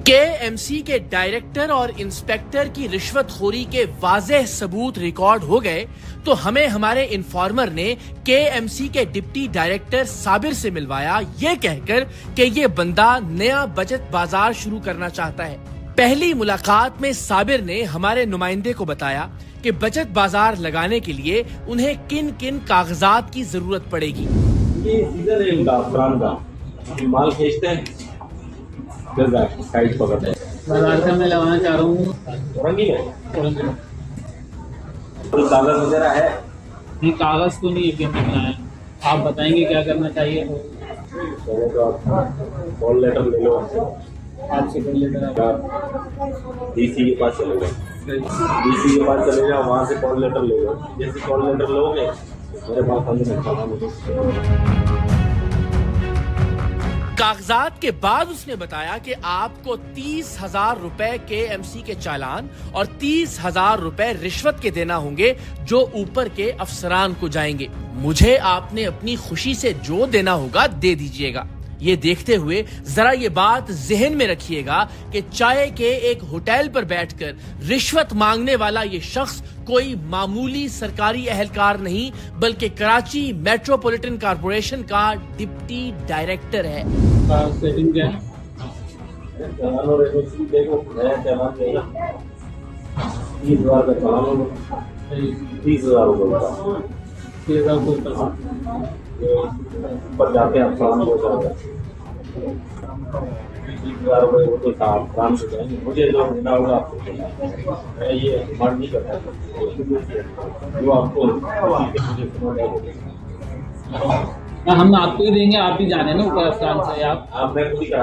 KMC के director और inspector की रिश्वतखोरी के वाज़ेह सबूत रिकॉर्ड हो गए तो हमें हमारे इन्फॉर्मर ने केएमसी के डिप्टी डायरेक्टर साबिर से मिलवाया, ये कहकर कि ये बंदा नया बचत बाजार शुरू करना चाहता है। पहली मुलाकात में साबिर ने हमारे नुमाइंदे को बताया कि बचत बाजार लगाने के लिए उन्हें किन किन कागजात की जरूरत पड़ेगी। ये सीजन है इनका अफरान का, माल खींचते हैं, साइज पकड़ते हैं। बाजार का मैं लगाना चाह रहा हूँ। रंगीन है, कागज वगैरह है? नहीं, कागज तो नहीं है, आप बताएंगे क्या करना चाहिए। कॉल लेटर ले लो, आपसे कॉल लेटर डीसी के पास चले जाओ, डीसी के पास चले जाओ, वहाँ से कॉल लेटर ले लो। जैसे कॉल लेटर लोगे मेरे पास कागजात के बाद उसने बताया कि आपको 30,000 रुपए केएमसी के चालान और 30,000 रुपए रिश्वत के देना होंगे जो ऊपर के अफसरान को जाएंगे। मुझे आपने अपनी खुशी से जो देना होगा दे दीजिएगा। ये देखते हुए जरा ये बात जहन में रखिएगा कि चाय के एक होटल पर बैठकर रिश्वत मांगने वाला ये शख्स कोई मामूली सरकारी एहलकार नहीं बल्कि कराची मेट्रोपॉलिटन कॉर्पोरेशन का डिप्टी डायरेक्टर है। सेटिंग क्या है? 30,000 रुपये पर जाते हैं अफसरान को जाता वो तो साहब काम से जाएंगे। मुझे जो देना होगा आपको, मैं ये मर्ज नहीं करता जो आपको हम आपको ही देंगे, आप ही जाने ना ऊपर अफसरान से। आप मैं खुद ही करा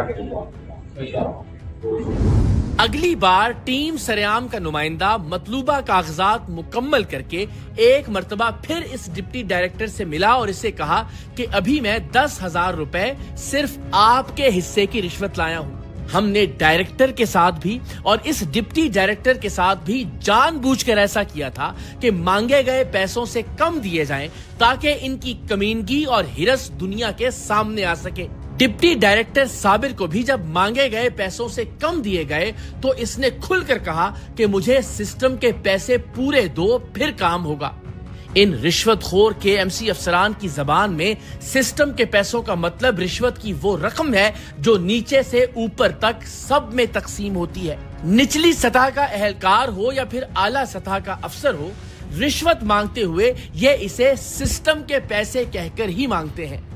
अगली बार टीम सरेआम का नुमाइंदा मतलूबा कागजात मुकम्मल करके एक मर्तबा फिर इस डिप्टी डायरेक्टर से मिला और इसे कहा कि अभी मैं 10,000 रुपए सिर्फ आपके हिस्से की रिश्वत लाया हूँ। हमने डायरेक्टर के साथ भी और इस डिप्टी डायरेक्टर के साथ भी जानबूझकर ऐसा किया था कि मांगे गए पैसों से कम दिए जाएं ताकि इनकी कमीनगी और हिरस दुनिया के सामने आ सके। डिप्टी डायरेक्टर साबिर को भी जब मांगे गए पैसों से कम दिए गए तो इसने खुलकर कहा कि मुझे सिस्टम के पैसे पूरे दो फिर काम होगा। इन रिश्वतखोर केएमसी अफसरान की जबान में सिस्टम के पैसों का मतलब रिश्वत की वो रकम है जो नीचे से ऊपर तक सब में तकसीम होती है। निचली सतह का एहलकार हो या फिर आला सतह का अफसर हो, रिश्वत मांगते हुए ये इसे सिस्टम के पैसे कहकर ही मांगते हैं।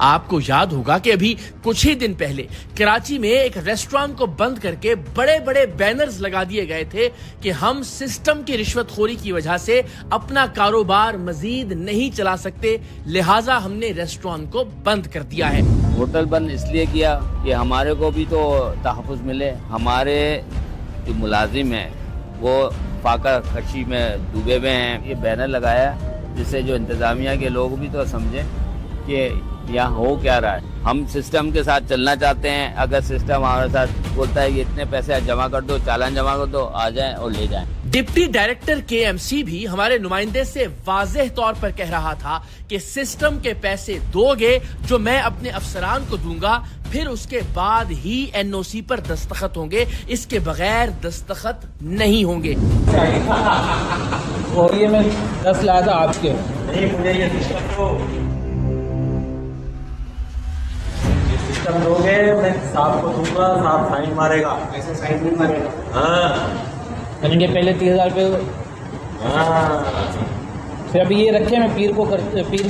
आपको याद होगा कि अभी कुछ ही दिन पहले कराची में एक रेस्टोरेंट को बंद करके बड़े बड़े बैनर्स लगा दिए गए थे कि हम सिस्टम की रिश्वतखोरी की वजह से अपना कारोबार मजीद नहीं चला सकते, लिहाजा हमने रेस्टोरेंट को बंद कर दिया है। होटल बंद इसलिए किया कि हमारे को भी तो तहफ़्फ़ुज़ मिले। हमारे जो मुलाजिम हैं वो फाका खर्ची में डूबे हुए हैं। ये बैनर लगाया जिससे जो इंतज़ामिया के लोग भी तो समझें कि यहाँ हो क्या रहा है। हम सिस्टम के साथ चलना चाहते हैं। अगर सिस्टम हमारे साथ बोलता है कि इतने पैसे जमा कर दो, चालान जमा कर दो, आ जाएं और ले जाएं। डिप्टी डायरेक्टर केएमसी भी हमारे नुमाइंदे से वाज़ेह तौर पर कह रहा था कि सिस्टम के पैसे दोगे जो मैं अपने अफसरान को दूंगा, फिर उसके बाद ही एनओसी पर दस्तखत होंगे, इसके बगैर दस्तखत नहीं होंगे। और ये मैं 10 लाया था आपके। नहीं, मुझे ये सिस्टम दोगे, मैं साहब को दूंगा, साहब साइन मारेगा। ऐसे साइन नहीं मारेगा? हाँ, मैंने पहले 30,000 रुपये। हाँ, फिर अभी ये रखे, मैं पीर को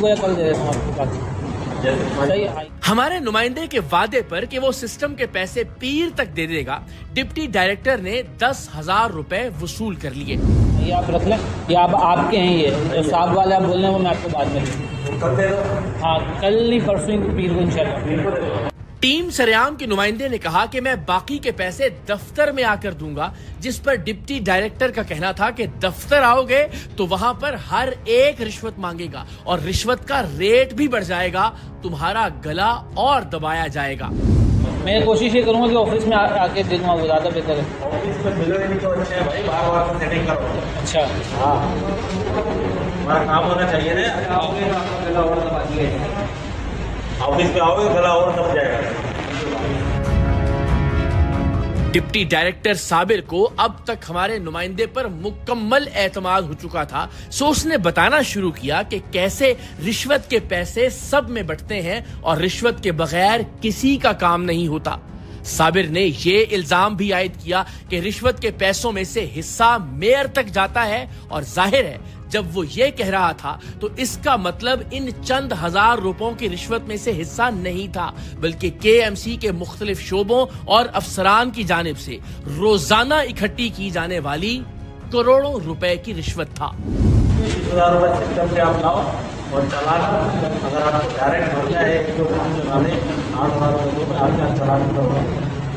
या कल दे देता हूँ आपके पास। हमारे नुमाइंदे के वादे पर कि वो सिस्टम के पैसे पीर तक दे देगा, डिप्टी डायरेक्टर ने 10,000 रुपए वसूल कर लिए। ये आप रख लें, ये आपके हैं। ये साहब वाले आप बोल रहे हैं वो मैं आपको बाद में दे दूँ। हाँ, कल नहीं परसों पीर को इंशाल्लाह। टीम सरेआम के नुमाइंदे ने कहा कि मैं बाकी के पैसे दफ्तर में आकर दूंगा, जिस पर डिप्टी डायरेक्टर का कहना था कि दफ्तर आओगे तो वहां पर हर एक रिश्वत मांगेगा और रिश्वत का रेट भी बढ़ जाएगा, तुम्हारा गला और दबाया जाएगा। मैं कोशिश ये करूंगा कि ऑफिस में आके दे दूंगा, वो ज्यादा बेहतर है। ऑफिस में मिलोगे नहीं तो अच्छा है भाई, बार-बार तो सेटिंग करो। अच्छा, हाँ, हमारा काम होना चाहिए ना। ऑफिस पे आओगे गला और दब जाएगा। डिप्टी डायरेक्टर साबिर को अब तक हमारे नुमाइंदे पर मुकम्मल एतमाद हो चुका था, सो उसने बताना शुरू किया कि कैसे रिश्वत के पैसे सब में बंटते हैं और रिश्वत के बगैर किसी का काम नहीं होता। साबिर ने ये इल्जाम भी आयद किया कि रिश्वत के पैसों में से हिस्सा मेयर तक जाता है और जाहिर है जब वो ये कह रहा था तो इसका मतलब इन चंद हजार रुपयों की रिश्वत में से हिस्सा नहीं था, बल्कि KMC के मुख्तलिफ शोबों और अफसरान की जानिब से रोजाना इकट्ठी की जाने वाली करोड़ों रुपए की रिश्वत था। 20,000 रुपए सिस्टम से आप लाओ और चालान अगर आपको डायरेक्ट भर जाए 8,000 रुपये में आपका चालान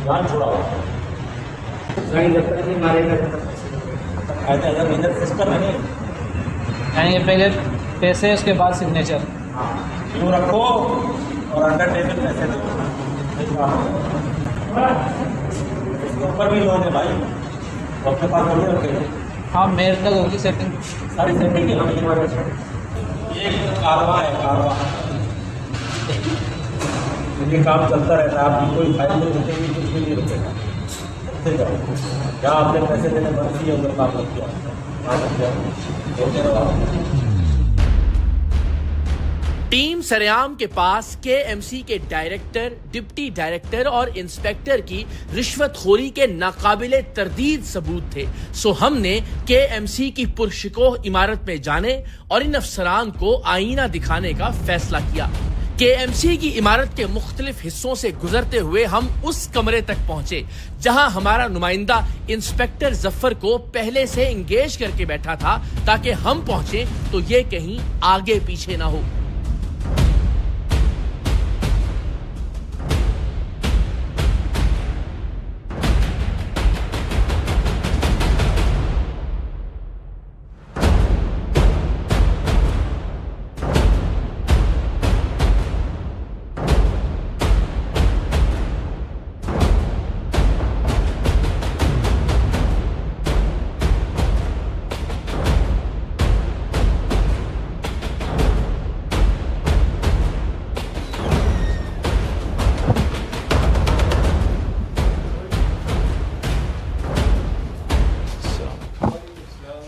जान छोड़ाओ अगर इधर सिस्टम नहीं यानी पहले पैसे उसके बाद सिग्नेचर। यूँ रखो और अंडर टेबल पैसे दो, इसके ऊपर भी लोग हैं भाई, आपके पास नहीं रखेंगे। हाँ मेयर तक होगी सेटिंग, सारी सेटिंग ये कारवा है, कारवा ये काम चलता रहता है। आपकी कोई फाइल नहीं रुकेगी, कुछ भी नहीं रुकेगा। जहाँ आपने पैसे देने बंद किए उधर काम लग गया। टीम सरेआम के पास KMC के डायरेक्टर, डिप्टी डायरेक्टर और इंस्पेक्टर की रिश्वतखोरी के नाकाबिले तरदीद सबूत थे, सो हमने KMC की पुरशिकोह इमारत में जाने और इन अफसरान को आईना दिखाने का फैसला किया। KMC की इमारत के मुख्तलिफ हिस्सों से गुजरते हुए हम उस कमरे तक पहुंचे जहां हमारा नुमाइंदा इंस्पेक्टर जफर को पहले से इंगेज करके बैठा था ताकि हम पहुंचे तो ये कहीं आगे पीछे ना हो।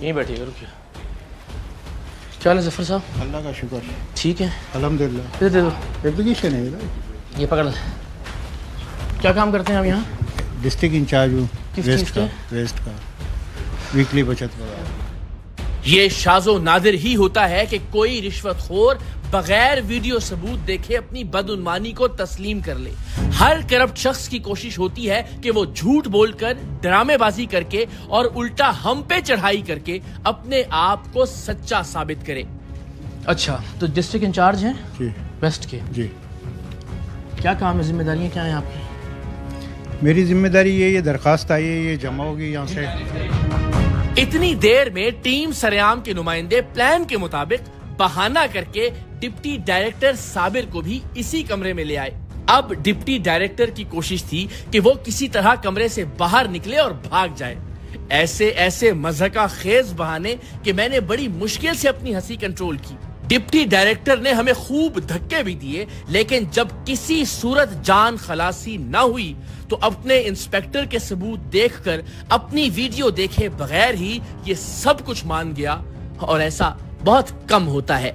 यहीं बैठिएगा, रुकिए। क्या है जफर साहब? अल्लाह का शुक्र, ठीक है अल्हम्दुलिल्लाह। दे दो एप्लीकेशन है, ये पकड़ ले। क्या काम करते हैं आप यहाँ? डिस्ट्रिक्ट इंचार्ज हूँ वेस्ट का वीकली बचत का। ये शाजो नादिर ही होता है कि कोई रिश्वतखोर बगैर वीडियो सबूत देखे अपनी बदउनवानी को तस्लीम कर ले। हर करप्ट शख्स की कोशिश होती है कि वो झूठ बोलकर, ड्रामेबाजी करके और उल्टा हम पे चढ़ाई करके अपने आप को सच्चा साबित करे। अच्छा, तो डिस्ट्रिक्ट इंचार्ज हैं जी वेस्ट के? जी। क्या काम है, जिम्मेदारियां क्या हैं आपकी? मेरी जिम्मेदारी ये दरखास्त आई है, ये जमा होगी यहाँ से। इतनी देर में टीम सरेआम के नुमाइंदे प्लान के मुताबिक बहाना करके डिप्टी डायरेक्टर साबिर को भी इसी कमरे में ले आए। अब डिप्टी डायरेक्टर की कोशिश थी कि वो किसी तरह कमरे से बाहर निकले और भाग जाए। ऐसे ऐसे मज़हका खेज बहाने कि मैंने बड़ी मुश्किल से अपनी हंसी कंट्रोल की। डिप्टी डायरेक्टर ने हमें खूब धक्के भी दिए, लेकिन जब किसी सूरत जान खलासी न हुई तो अपने इंस्पेक्टर के सबूत देखकर, अपनी वीडियो देखे बगैर ही ये सब कुछ मान गया, और ऐसा बहुत कम होता है।